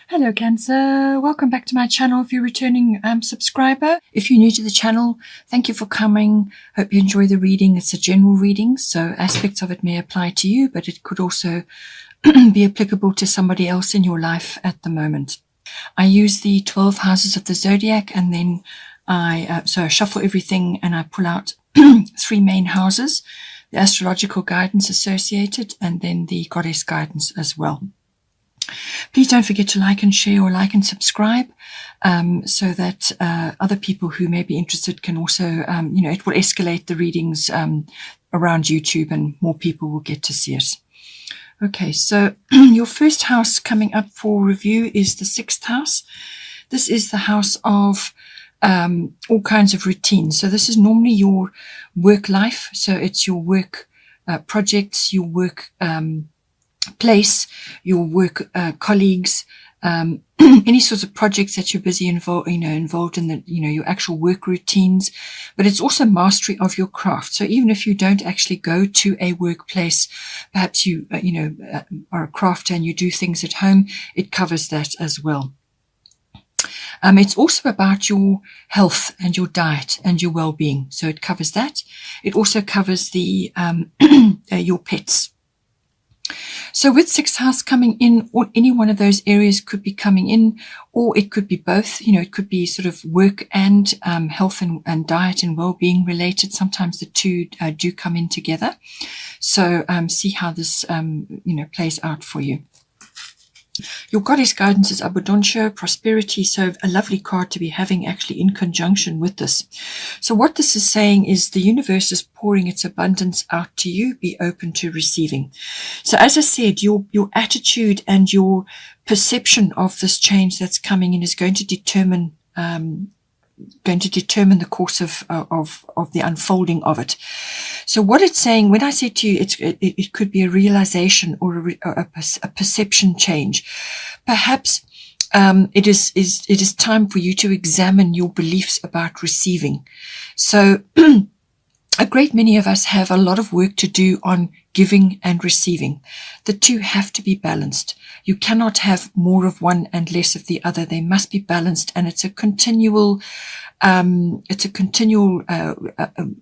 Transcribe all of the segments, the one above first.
Hello Cancer, welcome back to my channel if you're a returning subscriber. If you're new to the channel, thank you for coming. Hope you enjoy the reading. It's a general reading, so aspects of it may apply to you, but it could also be applicable to somebody else in your life at the moment. I use the 12 houses of the zodiac, and then I shuffle everything and I pull out 3 main houses, the astrological guidance associated, and then the goddess guidance as well. Please don't forget to like and share, or like and subscribe, so that other people who may be interested can also, it will escalate the readings around YouTube and more people will get to see it. Okay, so your first house coming up for review is the 6th house. This is the house of all kinds of routines. So this is normally your work life. So it's your work projects, your work place, your work colleagues, any sorts of projects that you're busy involved in, the your actual work routines. But it's also mastery of your craft. So even if you don't actually go to a workplace, perhaps you are a crafter and you do things at home, it covers that as well. It's also about your health and your diet and your well-being, so it covers that. It also covers the your pets. So with 6th house coming in, or any one of those areas could be coming in, or it could be both. It could be sort of work and health and diet and well-being related. Sometimes the two do come in together. So see how this plays out for you. Your goddess guidance is Abundancia, prosperity. So a lovely card to be having actually in conjunction with this. So what this is saying is the universe is pouring its abundance out to you. Be open to receiving. So as I said, your attitude and your perception of this change that's coming in is going to determine the course of the unfolding of it. So what it's saying, when I say to you, it could be a realization or a perception change. Perhaps it is time for you to examine your beliefs about receiving. So a great many of us have a lot of work to do on giving and receiving. The two have to be balanced. You cannot have more of one and less of the other. They must be balanced, and it's a continual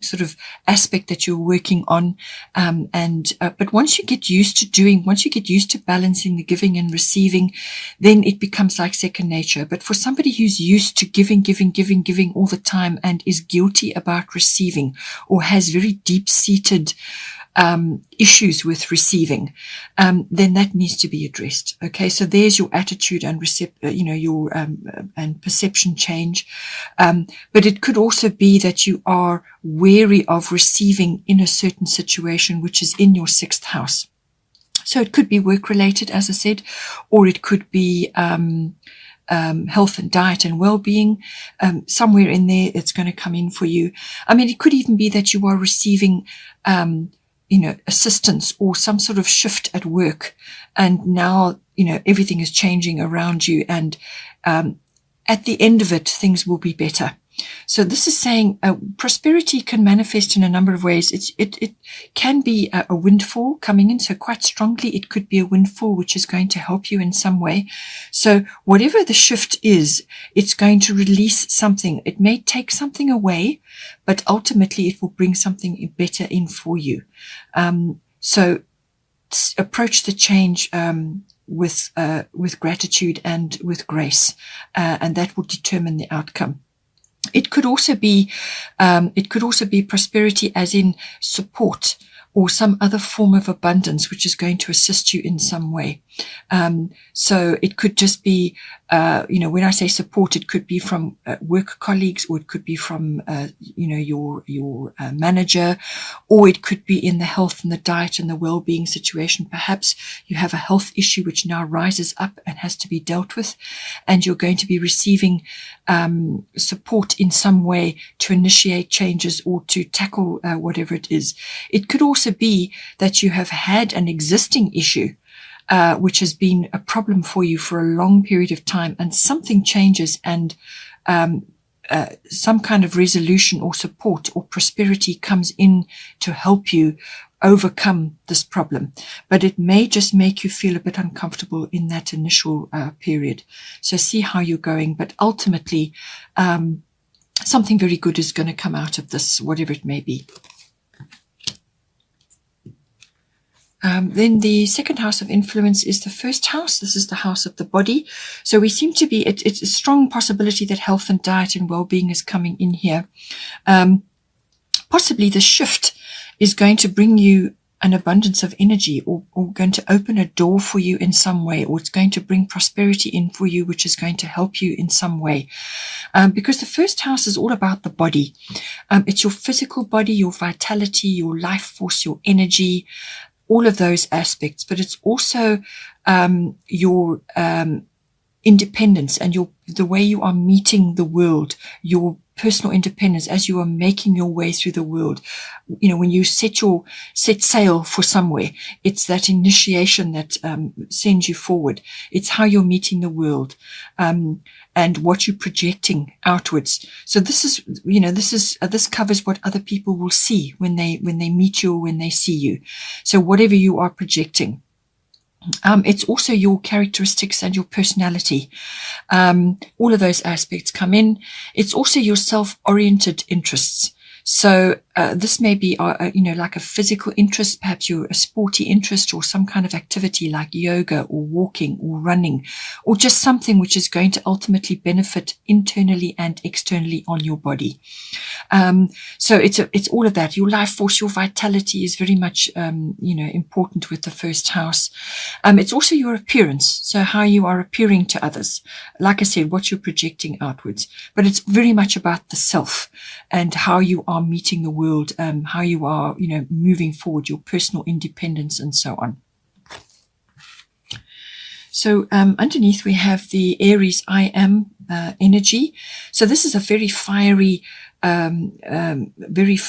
sort of aspect that you're working on. But once you get used to balancing the giving and receiving, then it becomes like second nature. But for somebody who's used to giving all the time and is guilty about receiving, or has very deep-seated issues with receiving, then that needs to be addressed. Okay, so there's your attitude and your and perception change. But it could also be that you are wary of receiving in a certain situation, which is in your 6th house. So it could be work related, as I said, or it could be health and diet and well-being. Somewhere in there, it's going to come in for you. I mean, it could even be that you are receiving assistance or some sort of shift at work, and now everything is changing around you, and at the end of it, things will be better. So this is saying prosperity can manifest in a number of ways. It can be a windfall coming in, so quite strongly it could be a windfall which is going to help you in some way. So whatever the shift is, it's going to release something. It may take something away, but ultimately it will bring something better in for you. So approach the change with gratitude and with grace, and that will determine the outcome. It could also be prosperity as in support, or some other form of abundance which is going to assist you in some way. So it could just be, when I say support, it could be from work colleagues, or it could be from, your manager, or it could be in the health and the diet and the well-being situation. Perhaps you have a health issue which now rises up and has to be dealt with, and you're going to be receiving support in some way to initiate changes or to tackle whatever it is. It could also be that you have had an existing issue which has been a problem for you for a long period of time, and something changes, and some kind of resolution or support or prosperity comes in to help you overcome this problem, but it may just make you feel a bit uncomfortable in that initial period. So see how you're going, but ultimately something very good is going to come out of this, whatever it may be. Then the second house of influence is the first house. This is the house of the body. So we seem to be, it's a strong possibility that health and diet and well-being is coming in here. Possibly the shift is going to bring you an abundance of energy, or going to open a door for you in some way, or it's going to bring prosperity in for you, which is going to help you in some way. Because the first house is all about the body. It's your physical body, your vitality, your life force, your energy, all of those aspects, but it's also your independence and the way you are meeting the world, your personal independence as you are making your way through the world. You know, when you set sail for somewhere, it's that initiation that sends you forward. It's how you're meeting the world, and what you're projecting outwards. So this covers what other people will see when they meet you or when they see you. So whatever you are projecting. It's also your characteristics and your personality. All of those aspects come in. It's also your self-oriented interests. So this may be, like a physical interest, perhaps you're a sporty interest, or some kind of activity like yoga or walking or running, or just something which is going to ultimately benefit internally and externally on your body. So it's all of that. Your life force, your vitality is very much, important with the first house. It's also your appearance. So how you are appearing to others. Like I said, what you're projecting outwards, but it's very much about the self and how you are meeting the world, how you are, moving forward, your personal independence and so on. So underneath we have the Aries I am energy. So this is a very fiery energy,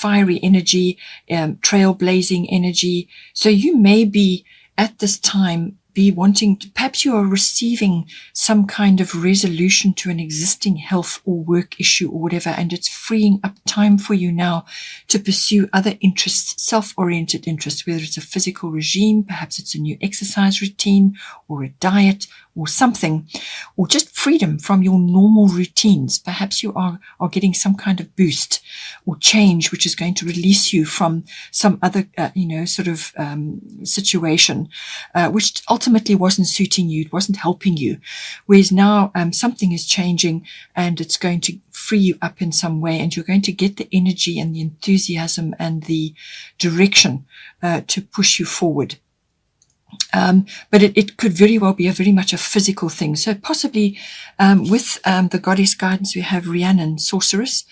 trailblazing energy. So you may be at this time wanting to, perhaps you are receiving some kind of resolution to an existing health or work issue or whatever, and it's freeing up time for you now to pursue other interests, self-oriented interests, whether it's a physical regime, perhaps it's a new exercise routine or a diet or something, or just freedom from your normal routines. Perhaps you are getting some kind of boost or change, which is going to release you from some other, situation, which ultimately wasn't suiting you. It wasn't helping you. Whereas now, something is changing and it's going to free you up in some way, and you're going to get the energy and the enthusiasm and the direction, to push you forward. But it could very well be very much a physical thing. So possibly with the goddess guidance, we have Rhiannon, sorceress.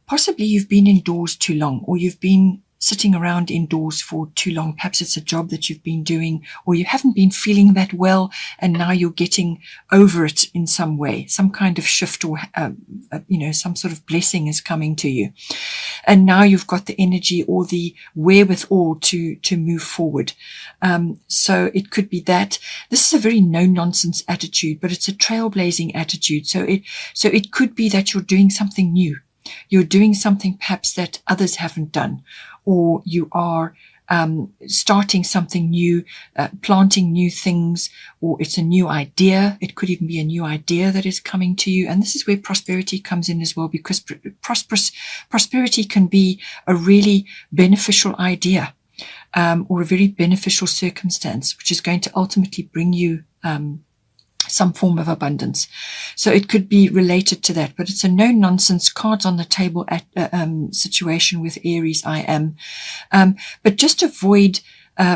Possibly you've been indoors too long, or you've been sitting around indoors for too long. Perhaps it's a job that you've been doing, or you haven't been feeling that well, and now you're getting over it in some way. Some kind of shift, or some sort of blessing is coming to you, and now you've got the energy or the wherewithal to move forward. So it could be that this is a very no-nonsense attitude, but it's a trailblazing attitude. So it could be that you're doing something new. You're doing something perhaps that others haven't done, or you are starting something new, planting new things, or it's a new idea. It could even be a new idea that is coming to you. And this is where prosperity comes in as well, because prosperity can be a really beneficial idea, or a very beneficial circumstance, which is going to ultimately bring you some form of abundance. So it could be related to that, but it's a no-nonsense, cards on the table situation with Aries I am. But just avoid,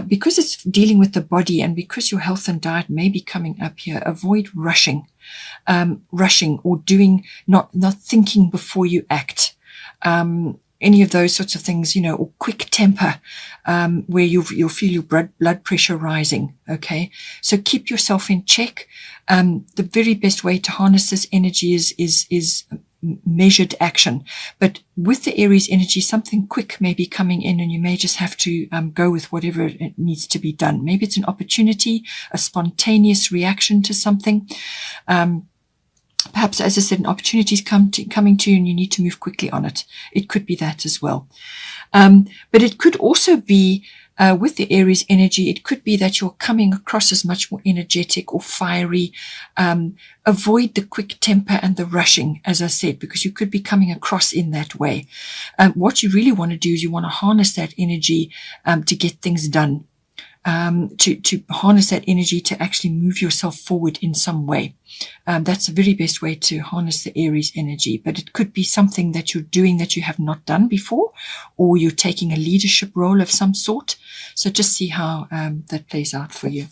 because it's dealing with the body, and because your health and diet may be coming up here, avoid rushing or doing, not thinking before you act. Any of those sorts of things, or quick temper, where you'll feel your blood pressure rising. Okay. So keep yourself in check. The very best way to harness this energy is measured action. But with the Aries energy, something quick may be coming in, and you may just have to go with whatever it needs to be done. Maybe it's an opportunity, a spontaneous reaction to something. Perhaps, as I said, an opportunity is coming to you and you need to move quickly on it. It could be that as well. But it could also be, with the Aries energy, it could be that you're coming across as much more energetic or fiery. Avoid the quick temper and the rushing, as I said, because you could be coming across in that way. What you really want to do is you want to harness that energy to get things done. To harness that energy to actually move yourself forward in some way. That's the very best way to harness the Aries energy. But it could be something that you're doing that you have not done before, or you're taking a leadership role of some sort. So just see how that plays out for you.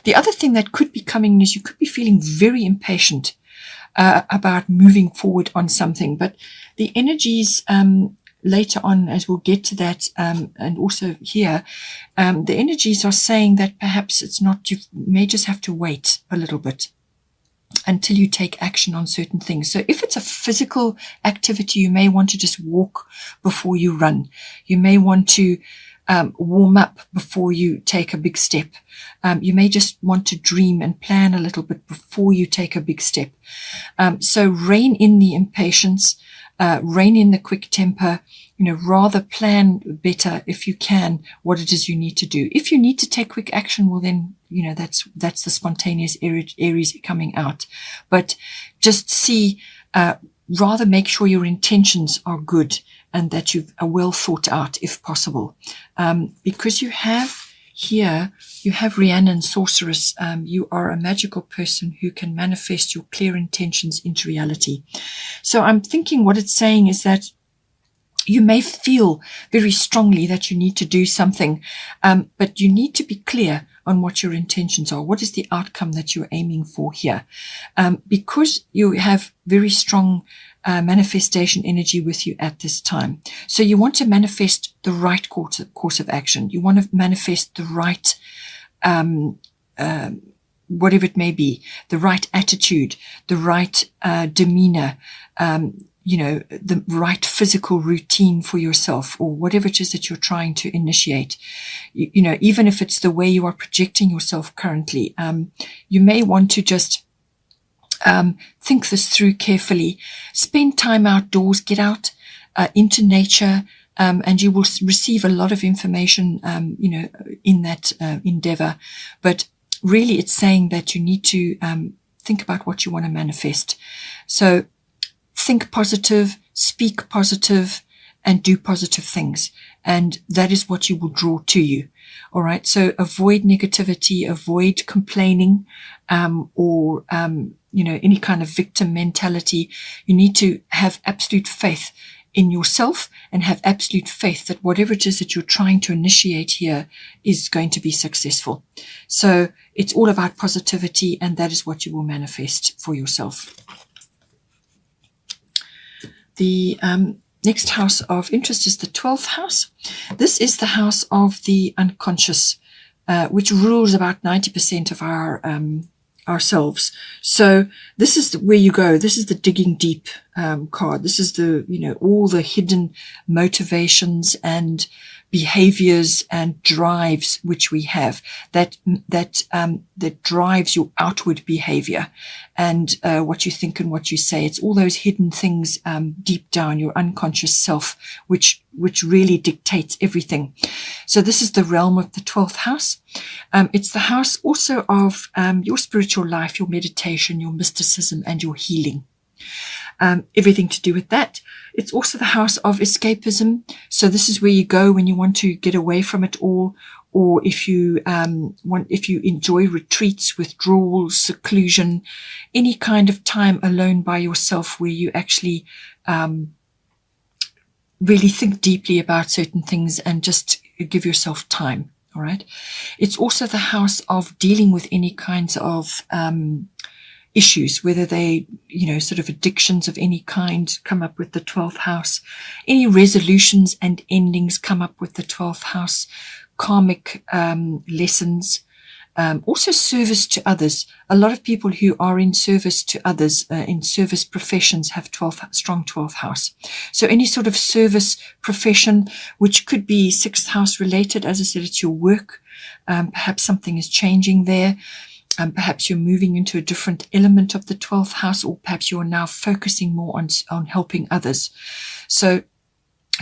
The other thing that could be coming is you could be feeling very impatient about moving forward on something. But the energies later on, as we'll get to that, and also here, the energies are saying that perhaps it's not, you may just have to wait a little bit until you take action on certain things. So if it's a physical activity, you may want to just walk before you run. You may want to warm up before you take a big step. You may just want to dream and plan a little bit before you take a big step. So rein in the impatience, rein in the quick temper, rather plan better if you can what it is you need to do. If you need to take quick action, well then, that's the spontaneous Aries coming out. But just see, rather make sure your intentions are good and that you are well thought out if possible. Because you have Rhiannon, Sorceress. You are a magical person who can manifest your clear intentions into reality. So I'm thinking what it's saying is that you may feel very strongly that you need to do something, but you need to be clear on what your intentions are. What is the outcome that you're aiming for here? Because you have very strong manifestation energy with you at this time. So you want to manifest the right course of action. You want to manifest the right, whatever it may be, the right attitude, the right demeanor, the right physical routine for yourself, or whatever it is that you're trying to initiate. Even if it's the way you are projecting yourself currently, you may want to just think this through carefully. Spend time outdoors, get out into nature, and you will receive a lot of information, in that endeavor. But really, it's saying that you need to think about what you want to manifest. So think positive, speak positive, and do positive things. And that is what you will draw to you. All right. So avoid negativity, avoid complaining, or any kind of victim mentality. You need to have absolute faith in yourself and have absolute faith that whatever it is that you're trying to initiate here is going to be successful. So it's all about positivity, and that is what you will manifest for yourself. The next house of interest is the 12th house. This is the house of the unconscious, which rules about 90% of our ourselves. So this is where you go. This is the digging deep card. This is the all the hidden motivations and behaviors and drives which we have that drives your outward behavior and what you think and what you say. It's all those hidden things deep down, your unconscious self, which really dictates everything. So this is the realm of the 12th house. It's the house also of your spiritual life, your meditation, your mysticism, and your healing. Everything to do with that. It's also the house of escapism. So this is where you go when you want to get away from it all, or if you enjoy retreats, withdrawals, seclusion, any kind of time alone by yourself where you actually really think deeply about certain things and just give yourself time. All right. It's also the house of dealing with any kinds of issues, whether they, sort of addictions of any kind come up with the 12th house. Any resolutions and endings come up with the 12th house. Karmic lessons. Also service to others. A lot of people who are in service to others, in service professions, have strong 12th house. So any sort of service profession, which could be 6th house related, as I said, it's your work. Perhaps something is changing there. Perhaps you're moving into a different element of the 12th house, or perhaps you're now focusing more on helping others. So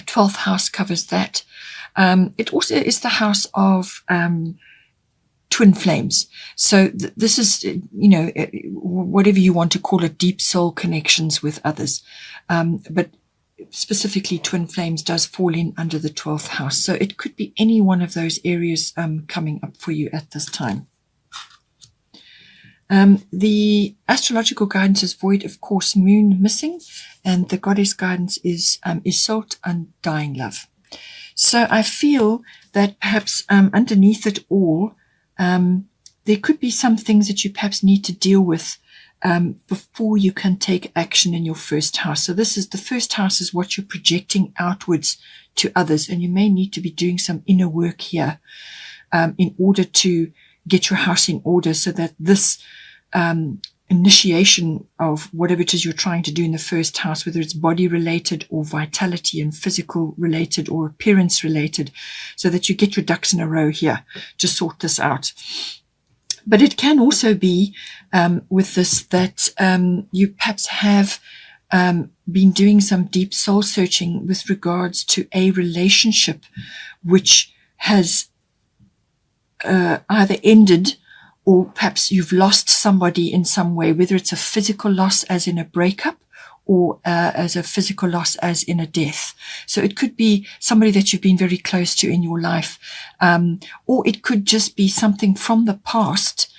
12th house covers that. It also is the house of twin flames. So this is, whatever you want to call it, deep soul connections with others. But specifically twin flames does fall in under the 12th house. So it could be any one of those areas coming up for you at this time. The astrological guidance is void, of course, moon missing, and the goddess guidance is Isolde, undying love. So I feel that perhaps underneath it all, there could be some things that you perhaps need to deal with before you can take action in your first house. So the first house is what you're projecting outwards to others, and you may need to be doing some inner work here in order to get your house in order, so that this initiation of whatever it is you're trying to do in the first house, whether it's body related or vitality and physical related or appearance related, so that you get your ducks in a row here to sort this out. But it can also be with this that you perhaps have been doing some deep soul searching with regards to a relationship which has either ended, or perhaps you've lost somebody in some way, whether it's a physical loss as in a breakup, or as a physical loss as in a death. So it could be somebody that you've been very close to in your life, or it could just be something from the past,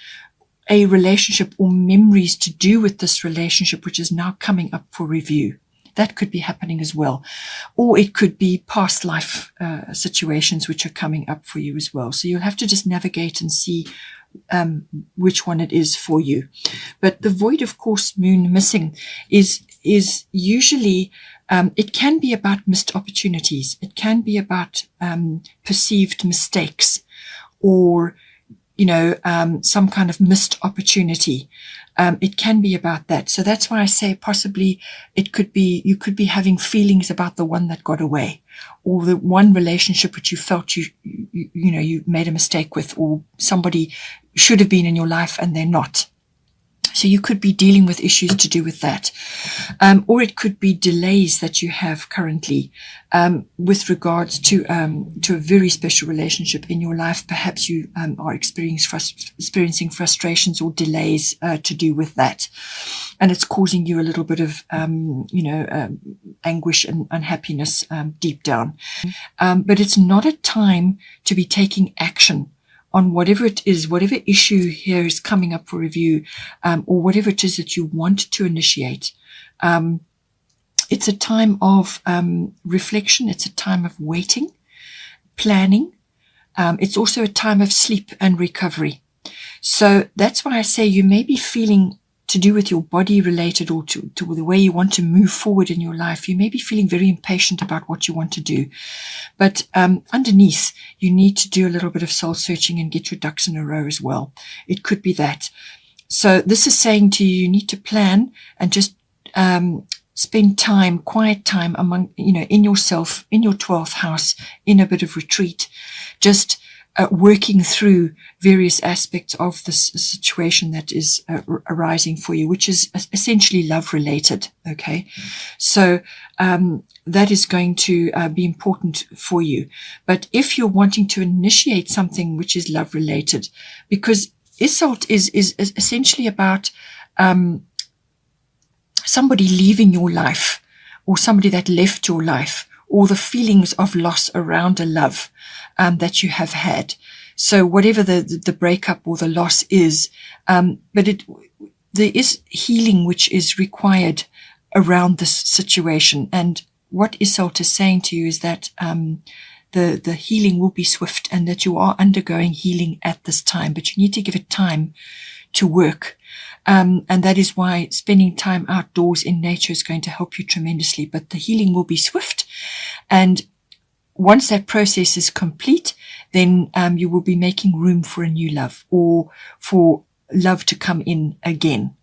a relationship or memories to do with this relationship, which is now coming up for review. That could be happening as well. Or it could be past life situations which are coming up for you as well. So you'll have to just navigate and see which one it is for you. But the void, of course, moon missing is usually, it can be about missed opportunities. It can be about perceived mistakes, or some kind of missed opportunity. It can be about that. So that's why I say possibly you could be having feelings about the one that got away, or the one relationship which you felt you made a mistake with, or somebody should have been in your life and they're not. So you could be dealing with issues to do with that. Or it could be delays that you have currently with regards to a very special relationship in your life. Perhaps you are experiencing frustrations or delays to do with that. And it's causing you a little bit of, anguish and unhappiness deep down. But it's not a time to be taking action on whatever it is, whatever issue here is coming up for review, or whatever it is that you want to initiate. It's a time of reflection. It's a time of waiting, planning. It's also a time of sleep and recovery. So that's why I say you may be feeling, to do with your body related, or to the way you want to move forward in your life, you may be feeling very impatient about what you want to do. But underneath, you need to do a little bit of soul searching and get your ducks in a row as well. It could be that. So this is saying to you, you need to plan and just spend time, quiet time among, in yourself, in your 12th house, in a bit of retreat, just working through various aspects of this situation that is arising for you, which is essentially love related. Okay. So, that is going to be important for you. But if you're wanting to initiate something which is love related, because Isolde is essentially about, somebody leaving your life, or somebody that left your life, or the feelings of loss around a love that you have had. So whatever the breakup or the loss is, but there is healing which is required around this situation. And what Isolde is saying to you is that the healing will be swift, and that you are undergoing healing at this time, but you need to give it time to work. And that is why spending time outdoors in nature is going to help you tremendously. But the healing will be swift. And once that process is complete, then you will be making room for a new love, or for love to come in again.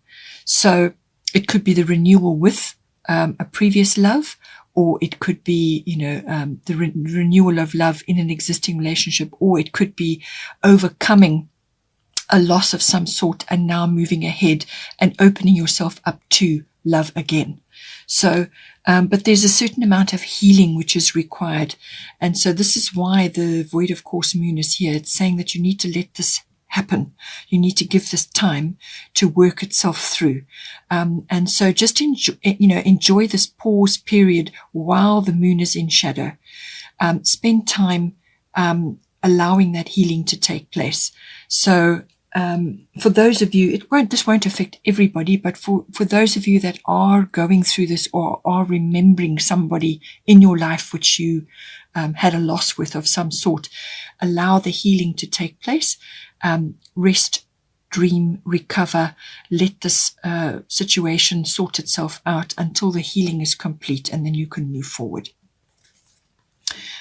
So it could be the renewal with a previous love, or it could be, the renewal of love in an existing relationship, or it could be overcoming a loss of some sort and now moving ahead and opening yourself up to love again. So, but there's a certain amount of healing which is required. And so this is why the Void of Course Moon is here. It's saying that you need to let this happen. You need to give this time to work itself through. And so just enjoy this pause period while the moon is in shadow. Spend time allowing that healing to take place. So for those of you, this won't affect everybody, but for those of you that are going through this or are remembering somebody in your life which you had a loss with of some sort, allow the healing to take place. Rest, dream, recover, let this situation sort itself out until the healing is complete, and then you can move forward.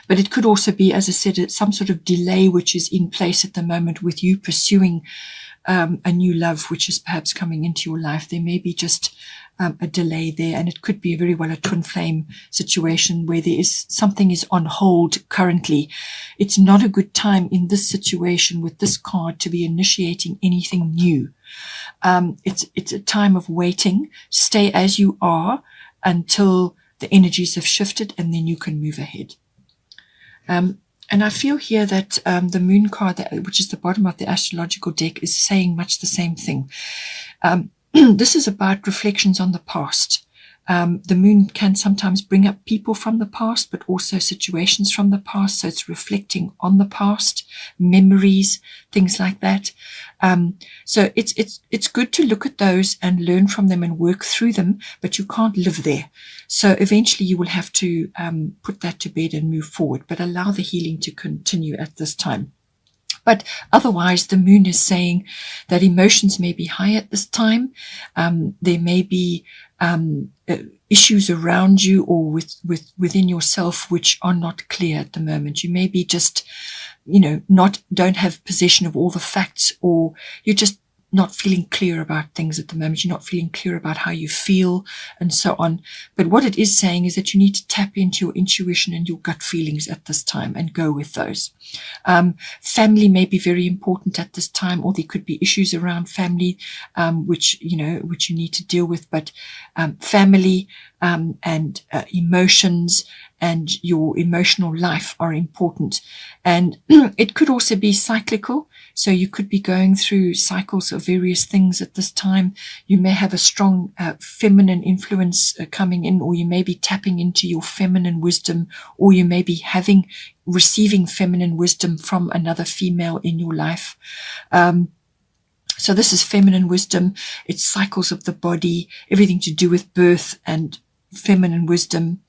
But it could also be, as I said, some sort of delay which is in place at the moment with you pursuing a new love which is perhaps coming into your life. There may be just a delay there, and it could be very well a twin flame situation where something is on hold currently. It's not a good time in this situation with this card to be initiating anything new. It's a time of waiting. Stay as you are until the energies have shifted, and then you can move ahead. And I feel here that the moon card, which is the bottom of the astrological deck, is saying much the same thing. This is about reflections on the past. The moon can sometimes bring up people from the past, but also situations from the past. So it's reflecting on the past, memories, things like that. So it's good to look at those and learn from them and work through them, but you can't live there. So eventually you will have to put that to bed and move forward, but allow the healing to continue at this time. But otherwise, the moon is saying that emotions may be high at this time. There may be issues around you or within yourself which are not clear at the moment. You may be just, don't have possession of all the facts, or you're just not feeling clear about things at the moment. You're not feeling clear about how you feel and so on. But what it is saying is that you need to tap into your intuition and your gut feelings at this time and go with those. Family may be very important at this time, or there could be issues around family, which you need to deal with. But family and emotions and your emotional life are important. And it could also be cyclical. So you could be going through cycles of various things at this time. You may have a strong feminine influence coming in, or you may be tapping into your feminine wisdom, or you may be receiving feminine wisdom from another female in your life. So this is feminine wisdom. It's cycles of the body, everything to do with birth and feminine wisdom.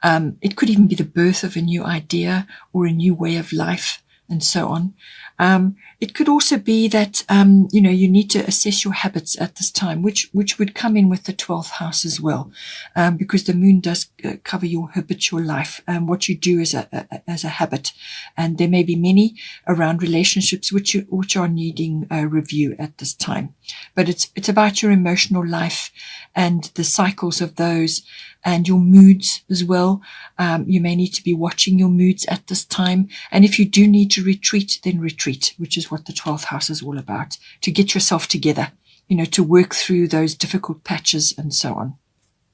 It could even be the birth of a new idea or a new way of life, and so on. It could also be that, you need to assess your habits at this time, which would come in with the 12th house as well, because the moon does cover your habitual life, what you do as a habit. And there may be many around relationships which are needing a review at this time. But it's about your emotional life and the cycles of those, and your moods as well. You may need to be watching your moods at this time. And if you do need to retreat, then retreat, which is what the 12th house is all about, to get yourself together, to work through those difficult patches and so on.